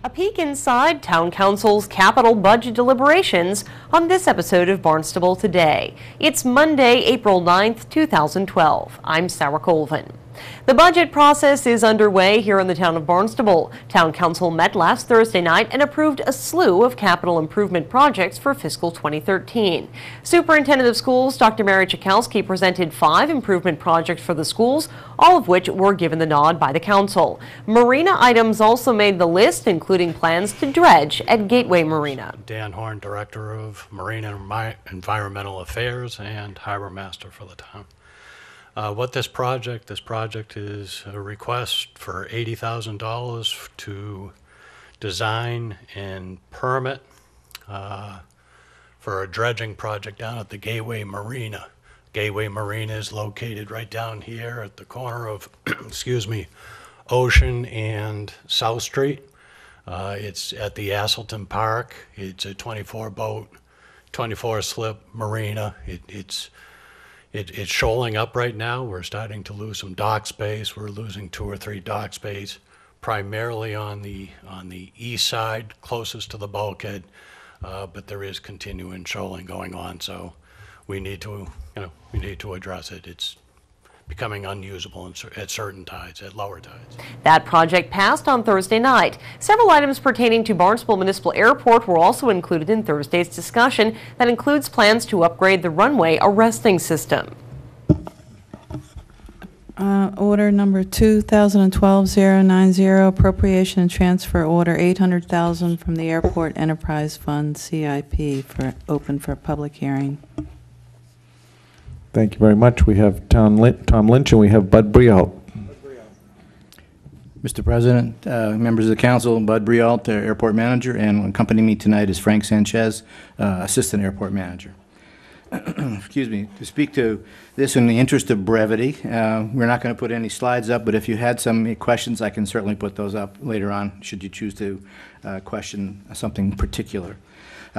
A peek inside Town Council's capital budget deliberations on this episode of Barnstable Today. It's Monday, April 9th, 2012. I'm Sarah Colvin. The budget process is underway here in the town of Barnstable. Town Council met last Thursday night and approved a slew of capital improvement projects for fiscal 2013. Superintendent of Schools Dr. Mary Chakowski presented 5 improvement projects for the schools, all of which were given the nod by the council. Marina items also made the list, including plans to dredge at Gateway Marina. Dan Horn, Director of Marine and Environmental Affairs and Harbor Master for the town. This project is a request for $80,000 to design and permit for a dredging project down at the Gateway Marina. Gateway Marina is located right down here at the corner of, Ocean and South Street. It's at the Asselton Park. It's a 24-boat, 24-slip marina. It's shoaling up right now. We're starting to lose some dock space. We're losing 2 or 3 dock space, primarily on the east side, closest to the bulkhead. But there is continuing shoaling going on, so we need to address it. It's becoming unusable at certain tides, at lower tides. That project passed on Thursday night. Several items pertaining to Barnstable Municipal Airport were also included in Thursday's discussion. That includes plans to upgrade the runway arresting system. Order number 2012-090, appropriation and transfer order $800,000 from the Airport Enterprise Fund CIP open for public hearing. Thank you very much. We have Tom Lynch and we have Bud Brialt. Mr. President, members of the council, Bud Brialt, the airport manager, and accompanying me tonight is Frank Sanchez, assistant airport manager. Excuse me. To speak to this in the interest of brevity, we're not going to put any slides up, but if you had some questions, I can certainly put those up later on, should you choose to question something particular.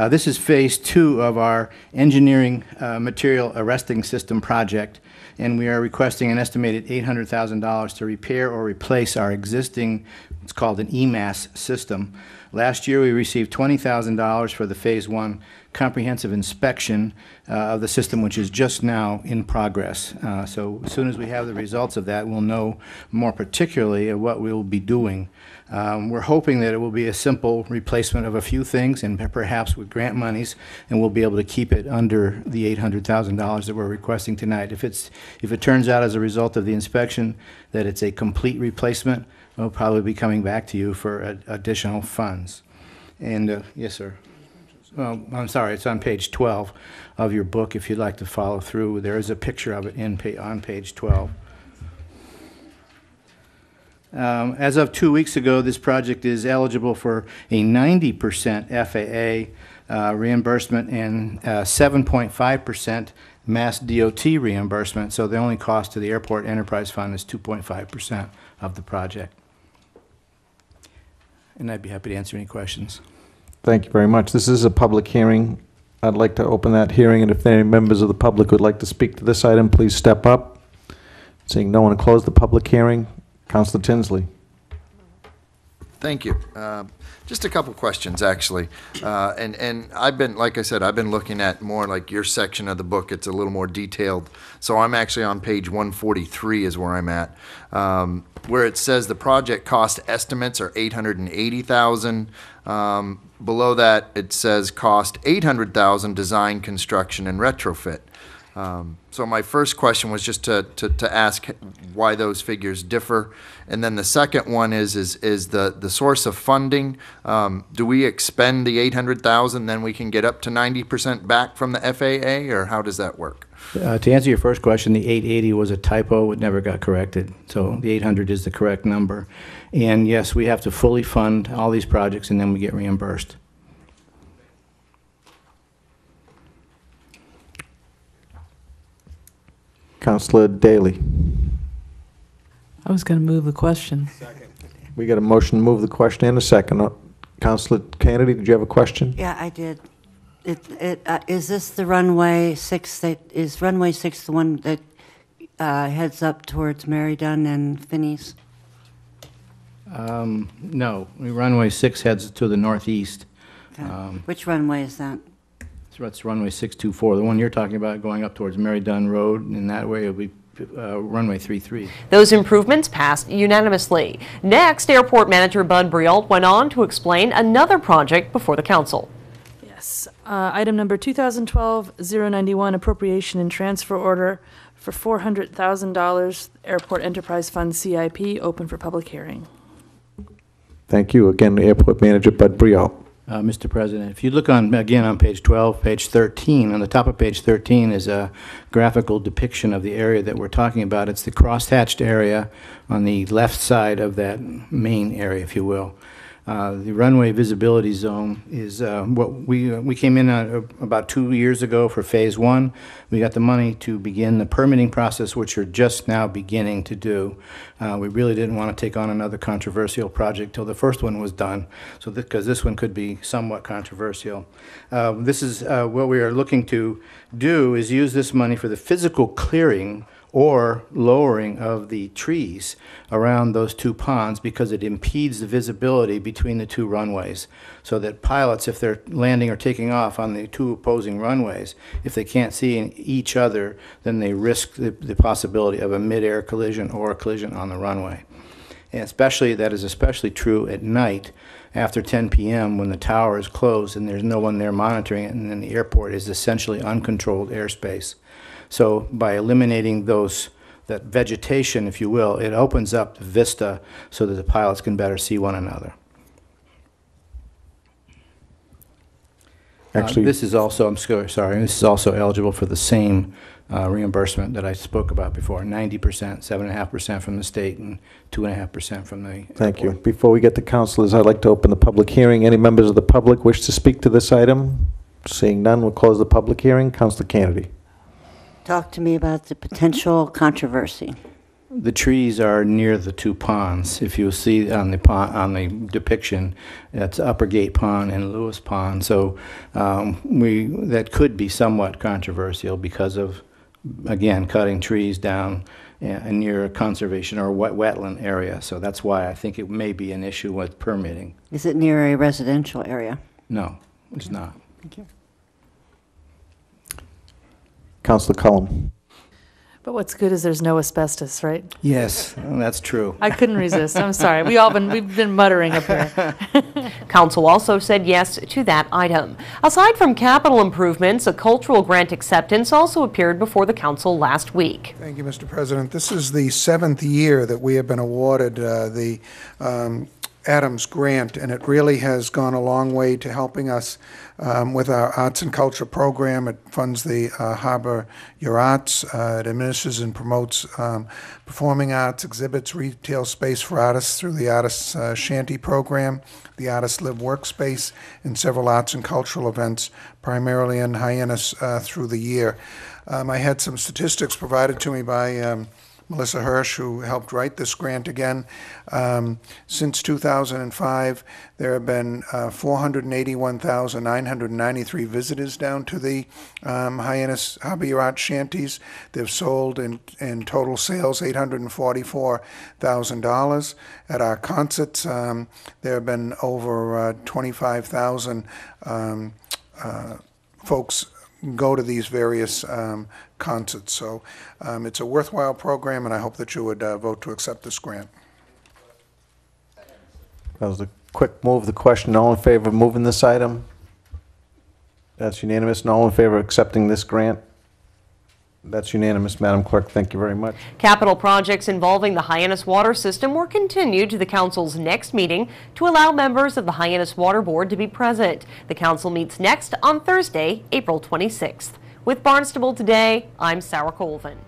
This is phase 2 of our engineering material arresting system project, and we are requesting an estimated $800,000 to repair or replace our existing, it's called an EMAS system. Last year we received $20,000 for the phase 1 comprehensive inspection of the system, which is just now in progress. So as soon as we have the results of that, we'll know more particularly of what we'll be doing. We're hoping that it will be a simple replacement of a few things, and perhaps with grant monies, and we'll be able to keep it under the $800,000 that we're requesting tonight. If it turns out as a result of the inspection that it's a complete replacement, we'll probably be coming back to you for additional funds. And yes, sir. Well, I'm sorry, it's on page 12 of your book. If you'd like to follow through, there is a picture of it on page 12. As of 2 weeks ago, this project is eligible for a 90% FAA reimbursement and 7.5% Mass DOT reimbursement, so the only cost to the Airport Enterprise Fund is 2.5% of the project. And I'd be happy to answer any questions. Thank you very much. This is a public hearing. I'd like to open that hearing, and if any members of the public would like to speak to this item, please step up. Seeing no one, to close the public hearing. Councilor Tinsley. Thank you. Just a couple questions, actually. And I've been, like I said, I've been looking at more like your section of the book. It's a little more detailed. So I'm actually on page 143 is where I'm at, where it says the project cost estimates are $880,000. Below that, it says cost $800,000 design, construction, and retrofit. So my first question was just to ask why those figures differ, and then the second one is the source of funding. Do we expend the $800,000, then we can get up to 90% back from the FAA, or how does that work? To answer your first question, the 880 was a typo. It never got corrected. So the 800 is the correct number. And yes, we have to fully fund all these projects, and then we get reimbursed. Councilor Daly. I was going to move the question. Second. We got a motion to move the question and a second. Councilor Kennedy, did you have a question? Yeah, I did. Is this the runway 6? Is runway 6 the one that heads up towards Meriden and Finney's? No, runway 6 heads to the northeast. Okay. Which runway is that? So that's runway 624. The one you're talking about going up towards Mary Dunn Road, and that way it'll be runway 33. Those improvements passed unanimously. Next, Airport Manager Bud Brialt went on to explain another project before the council. Yes. Item number 2012-091, appropriation and transfer order for $400,000, Airport Enterprise Fund CIP, open for public hearing. Thank you. Again, Airport Manager Bud Brialt. Mr. President, if you look again on page 12, page 13, on the top of page 13 is a graphical depiction of the area that we're talking about. It's the crosshatched area on the left side of that main area, if you will. The runway visibility zone is what we came in about 2 years ago for phase 1. We got the money to begin the permitting process, which we're just now beginning to do. We really didn't want to take on another controversial project till the first one was done, so because this one could be somewhat controversial. This is what we are looking to do, is use this money for the physical clearing or lowering of the trees around those two ponds, because it impedes the visibility between the two runways, so that pilots, if they're landing or taking off on the two opposing runways, if they can't see each other, then they risk the possibility of a mid-air collision or a collision on the runway. And that is especially true at night after 10 p.m. when the tower is closed and there's no one there monitoring it, and then the airport is essentially uncontrolled airspace. So by eliminating that vegetation, if you will, it opens up the vista so that the pilots can better see one another. Actually, this is also, this is also eligible for the same reimbursement that I spoke about before, 90%, 7.5% from the state and 2.5% from the thank you. airport. Before we get to councilors, I'd like to open the public hearing. Any members of the public wish to speak to this item? Seeing none, we'll close the public hearing. Councilor Kennedy. Talk to me about the potential controversy. The trees are near the two ponds. If you see on the depiction, that's Upper Gate Pond and Lewis Pond. So that could be somewhat controversial because of, again, cutting trees down near a conservation or wetland area. So that's why I think it may be an issue with permitting. Is it near a residential area? No, it's not. Thank you. Councilor Cullum. But what's good is there's no asbestos, right? Yes, that's true. I couldn't resist. I'm sorry. We've been muttering up here. Council also said yes to that item. Aside from capital improvements, a cultural grant acceptance also appeared before the council last week. Thank you, Mr. President. This is the 7th year that we have been awarded the Adams Grant, and it really has gone a long way to helping us with our arts and culture program. It funds the Harbor Your Arts. It administers and promotes performing arts, exhibits, retail space for artists through the Artists Shanty program, the Artists Live Workspace, and several arts and cultural events, primarily in Hyannis through the year. I had some statistics provided to me by Melissa Hirsch, who helped write this grant again. Since 2005, there have been 481,993 visitors down to the Hyannis Harbor Your Art Shanties. They've sold in total sales $844,000. At our concerts, there have been over 25,000 folks go to these various concerts. So it's a worthwhile program, and I hope that you would vote to accept this grant. That was a quick move. The question, all in favor of moving this item? That's unanimous. And all in favor of accepting this grant? That's unanimous, Madam Clerk. Thank you very much. Capital projects involving the Hyannis water system were continued to the council's next meeting to allow members of the Hyannis Water Board to be present. The council meets next on Thursday, April 26th. With Barnstable Today, I'm Sarah Colvin.